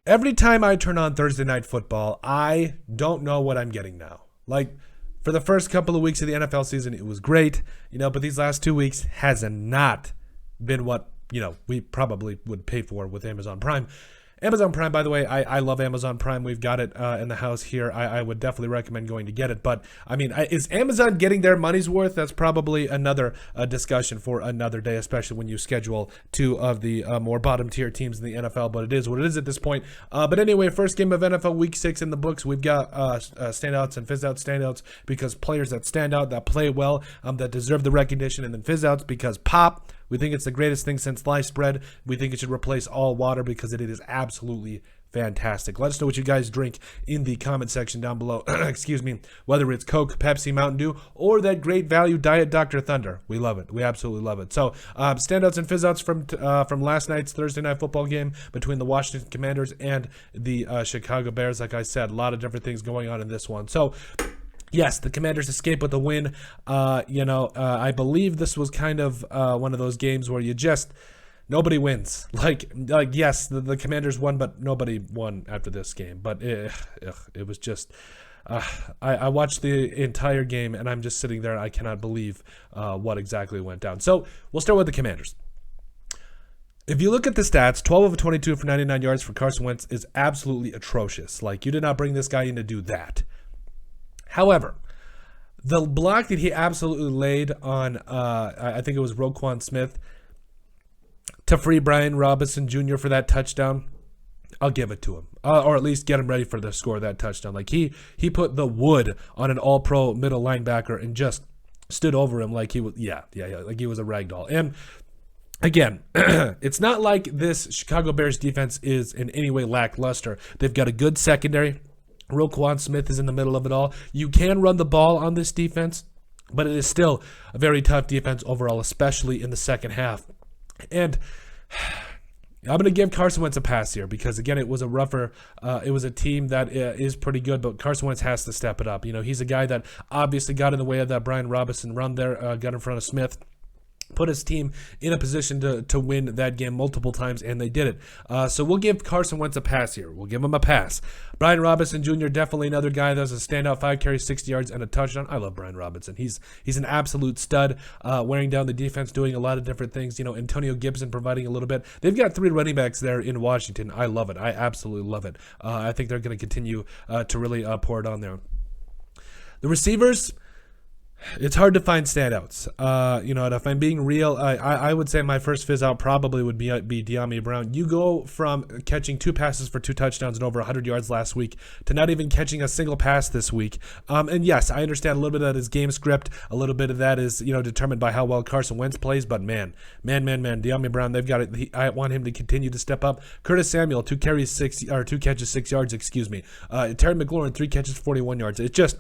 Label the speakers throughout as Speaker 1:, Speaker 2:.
Speaker 1: Every time I turn on Thursday Night Football, I don't know what I'm getting now. Like, for the first couple of weeks of the NFL season, it was great, but these last 2 weeks has not been what, we probably would pay for with Amazon Prime. Amazon Prime, by the way, I love Amazon Prime. We've got it in the house here. I would definitely recommend going to get it. But, is Amazon getting their money's worth? That's probably another discussion for another day, especially when you schedule two of the more bottom-tier teams in the NFL. But it is what it is at this point. But anyway, first game of NFL Week 6 in the books. We've got standouts and fizz-outs. Standouts because players that stand out, that play well, that deserve the recognition. And then fizz-outs because pop. We think it's the greatest thing since sliced bread. We think it should replace all water because it is absolutely fantastic. Let us know what you guys drink in the comment section down below. Excuse me. Whether it's Coke, Pepsi, Mountain Dew, or that great value Diet Dr. Thunder. We love it. We absolutely love it. So, standouts and fizzouts from last night's Thursday Night Football game between the Washington Commanders and the Chicago Bears. Like I said, a lot of different things going on in this one. So, yes, the Commanders escape with a win. I believe this was kind of one of those games where nobody wins. Yes, the Commanders won, but nobody won after this game. But it was just, I watched the entire game, and I'm just sitting there. I cannot believe what exactly went down. So we'll start with the Commanders. If you look at the stats, 12 of 22 for 99 yards for Carson Wentz is absolutely atrocious. You did not bring this guy in to do that. However, the block that he absolutely laid on, I think it was Roquan Smith, to free Brian Robinson Jr. for that touchdown, I'll give it to him. Or at least get him ready for the score of that touchdown. He put the wood on an all-pro middle linebacker and just stood over him like he was, like he was a rag doll. And again, it's not like this Chicago Bears defense is in any way lackluster. They've got a good secondary. Roquan Smith is in the middle of it all. You can run the ball on this defense, but it is still a very tough defense overall, especially in the second half. And I'm going to give Carson Wentz a pass here because, again, it was a rougher, it was a team that is pretty good, but Carson Wentz has to step it up. He's a guy that obviously got in the way of that Brian Robinson run there, got in front of Smith. Put his team in a position to win that game multiple times, and they did it. So we'll give Carson Wentz a pass here. We'll give him a pass. Brian Robinson Jr., definitely another guy that's a standout, 5 carries, 60 yards, and a touchdown. I love Brian Robinson. He's an absolute stud, wearing down the defense, doing a lot of different things. Antonio Gibson providing a little bit. They've got 3 running backs there in Washington. I love it. I absolutely love it. I think they're going to continue to really pour it on there. The receivers, it's hard to find standouts. If I'm being real, I would say my first fizz out probably would be De'Ami Brown. You go from catching 2 passes for 2 touchdowns and over 100 yards last week to not even catching a single pass this week. And yes, I understand a little bit of that is game script. A little bit of that is, determined by how well Carson Wentz plays. But man, De'Ami Brown, they've got it. I want him to continue to step up. Curtis Samuel, 2 catches, 6 yards, excuse me. Terry McLaurin, 3 catches, 41 yards. It just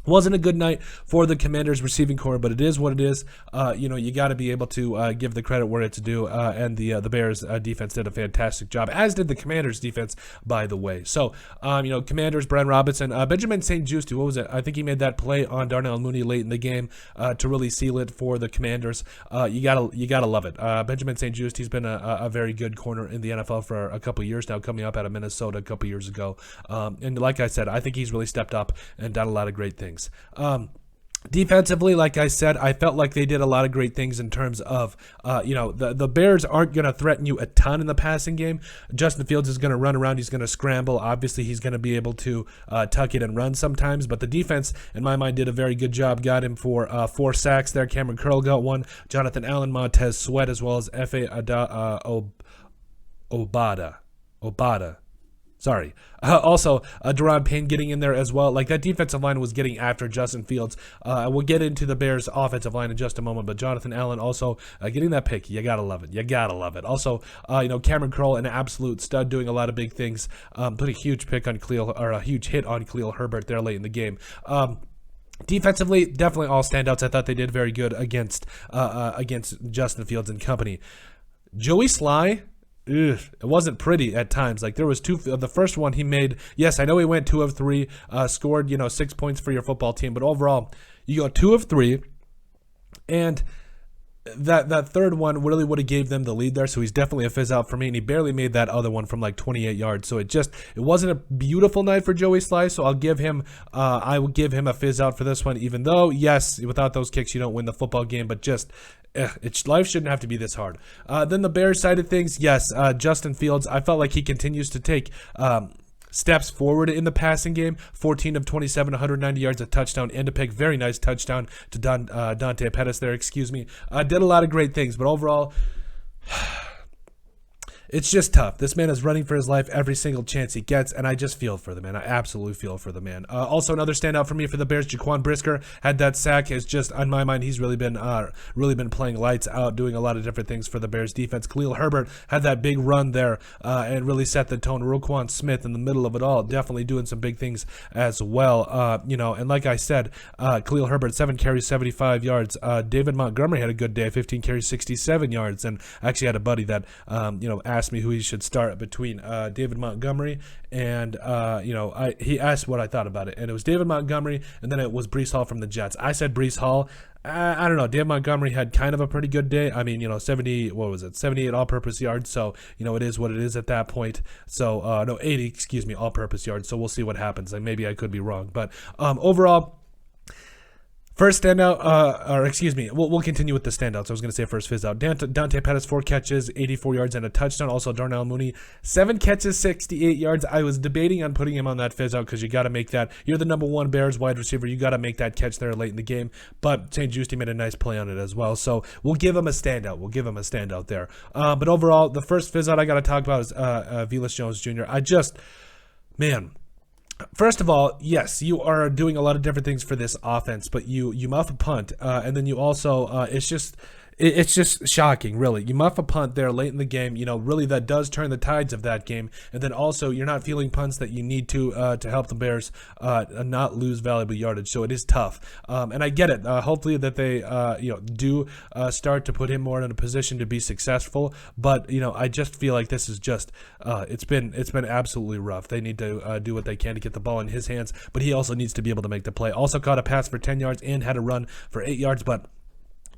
Speaker 1: wasn't a good night for the Commanders receiving core, but it is what it is. You got to be able to give the credit where it's due, and the Bears defense did a fantastic job, as did the Commanders defense, by the way. So, Commanders, Brian Robinson, Benjamin St-Juste, what was it? I think he made that play on Darnell Mooney late in the game to really seal it for the Commanders. You gotta love it. Benjamin St-Juste, he's been a very good corner in the NFL for a couple years now, coming up out of Minnesota a couple years ago. And like I said, I think he's really stepped up and done a lot of great things. Defensively, like I said, I felt like they did a lot of great things in terms of, the Bears aren't going to threaten you a ton in the passing game. Justin Fields is going to run around. He's going to scramble. Obviously, he's going to be able to tuck it and run sometimes. But the defense, in my mind, did a very good job. Got him for 4 sacks there. Cameron Curl got 1. Jonathan Allen, Montez Sweat, as well as F.A. Obada. Sorry. Also, Deron Payne getting in there as well. That defensive line was getting after Justin Fields. We'll get into the Bears' offensive line in just a moment, but Jonathan Allen also getting that pick. You got to love it. Also, Cameron Curl, an absolute stud, doing a lot of big things. Put a huge pick on a huge hit on Khalil Herbert there late in the game. Defensively, definitely all standouts. I thought they did very good against Justin Fields and company. Joey Sly, it wasn't pretty at times. There was 2. The first one he made, yes, I know he went 2 of 3, scored 6 points for your football team, but overall, you go 2 of 3, and that third one really would have gave them the lead there, so he's definitely a fizz out for me, and he barely made that other one from like 28 yards. So it wasn't a beautiful night for Joey Slice. So I will give him a fizz out for this one, even though yes, without those kicks you don't win the football game, but just life shouldn't have to be this hard. Then the Bears side of things, yes, Justin Fields, I felt like he continues to take steps forward in the passing game. 14 of 27, 190 yards, a touchdown and a pick. Very nice touchdown to Dante Pettis there, excuse me. Did a lot of great things, but overall, it's just tough. This man is running for his life every single chance he gets, and I just feel for the man. I absolutely feel for the man. Also, another standout for me for the Bears, Jaquan Brisker had that sack. It's just, on my mind, he's really been playing lights out, doing a lot of different things for the Bears defense. Khalil Herbert had that big run there and really set the tone. Roquan Smith in the middle of it all, definitely doing some big things as well. And like I said, Khalil Herbert, 7 carries, 75 yards. David Montgomery had a good day, 15 carries, 67 yards. And I actually had a buddy that, asked me who he should start between David Montgomery and he asked what I thought about it, and it was David Montgomery, and then it was Breece Hall from the Jets. I said Breece Hall. I don't know. David Montgomery had kind of a pretty good day. I mean, 78 all-purpose yards. So, it is what it is at that point. So, 80, all-purpose yards. So we'll see what happens. Like, maybe I could be wrong, but overall, first standout, we'll continue with the standouts. I was going to say first fizz out. Dante Pettis, 4 catches, 84 yards, and a touchdown. Also, Darnell Mooney, 7 catches, 68 yards. I was debating on putting him on that fizz out because you got to make that. You're the number 1 Bears wide receiver. You got to make that catch there late in the game. But St-Juste made a nice play on it as well. So we'll give him a standout. There. But overall, the first fizz out I got to talk about is Velus Jones Jr. First of all, yes, you are doing a lot of different things for this offense, but you muff a punt, and then you also it's just shocking, really. You muff a punt there late in the game, really that does turn the tides of that game, and then also you're not feeling punts that you need to help the Bears not lose valuable yardage. So it is tough, and I get it. Hopefully that they do start to put him more in a position to be successful. But I just feel like this is just it's been absolutely rough. They need to do what they can to get the ball in his hands, but he also needs to be able to make the play. Also caught a pass for 10 yards and had a run for 8 yards, but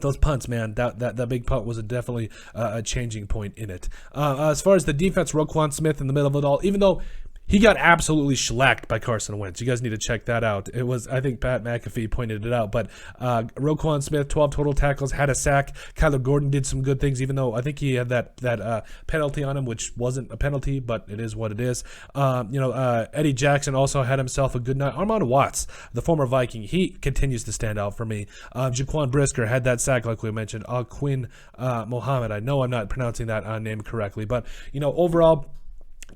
Speaker 1: those punts, man, that big punt was definitely a changing point in it. As far as the defense, Roquan Smith in the middle of it all, even though he got absolutely shellacked by Carson Wentz. You guys need to check that out. It was, I think Pat McAfee pointed it out, but Roquan Smith, 12 total tackles, had a sack. Kyler Gordon did some good things, even though I think he had that penalty on him, which wasn't a penalty, but it is what it is. Eddie Jackson also had himself a good night. Armand Watts, the former Viking, he continues to stand out for me. Jaquan Brisker had that sack, like we mentioned. Quinn Mohammed, I know I'm not pronouncing that name correctly, but overall,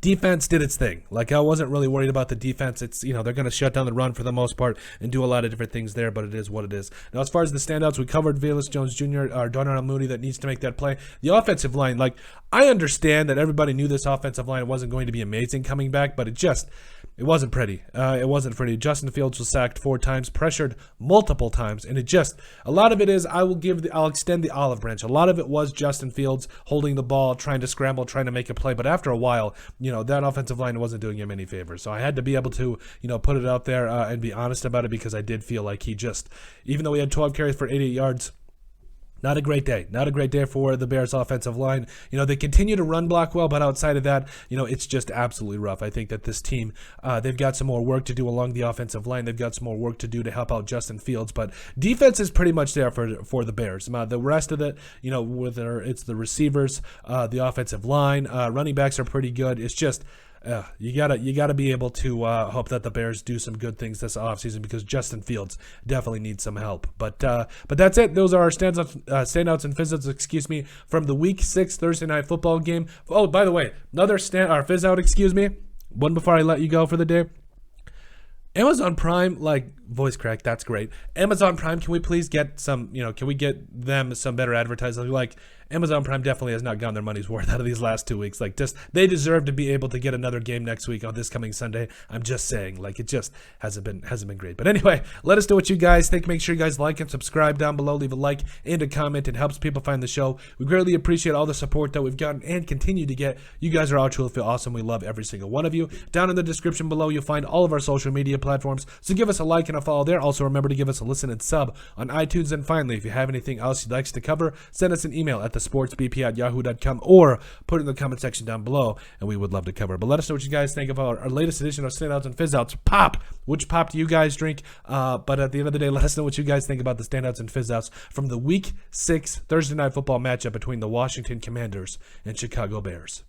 Speaker 1: defense did its thing. Like, I wasn't really worried about the defense. It's, they're going to shut down the run for the most part and do a lot of different things there, but it is what it is. Now, as far as the standouts, we covered Velus Jones Jr., or Darnell Mooney that needs to make that play. The offensive line, like, I understand that everybody knew this offensive line wasn't going to be amazing coming back, but it wasn't pretty. It wasn't pretty. Justin Fields was sacked 4 times, pressured multiple times, and a lot of it is, I'll extend the olive branch. A lot of it was Justin Fields holding the ball, trying to scramble, trying to make a play, but after a while, that offensive line wasn't doing him any favors. So I had to be able to, put it out there and be honest about it, because I did feel like even though he had 12 carries for 88 yards, not a great day. Not a great day for the Bears offensive line. They continue to run block well, but outside of that, it's just absolutely rough. I think that this team, they've got some more work to do along the offensive line. They've got some more work to do to help out Justin Fields, but defense is pretty much there for the Bears. The rest of it, whether it's the receivers, the offensive line, running backs are pretty good. It's just, you gotta be able to hope that the Bears do some good things this offseason, because Justin Fields definitely needs some help. But that's it. Those are our standouts and fizzouts, from the Week 6 Thursday Night Football game. Oh, by the way, another fizz out, one before I let you go for the day. Amazon Prime, voice crack, that's great. Amazon Prime, can we please get some, can we get them some better advertising? Amazon Prime definitely has not gotten their money's worth out of these last 2 weeks. They deserve to be able to get another game next week on this coming Sunday. I'm just saying, it just hasn't been great. But anyway, let us know what you guys think. Make sure you guys like and subscribe down below. Leave a like and a comment. It helps people find the show. We greatly appreciate all the support that we've gotten and continue to get. You guys are all truly awesome. We love every single one of you. Down in the description below, you'll find all of our social media platforms. So give us a like and a follow there. Also, remember to give us a listen and sub on iTunes. And finally, if you have anything else you'd like us to cover, send us an email at thesportsbp@yahoo.com or put it in the comment section down below, and we would love to cover it. But let us know what you guys think about our latest edition of Standouts and Fizzouts. Pop! Which pop do you guys drink? But at the end of the day, let us know what you guys think about the Standouts and Fizzouts from the Week 6 Thursday Night Football matchup between the Washington Commanders and Chicago Bears.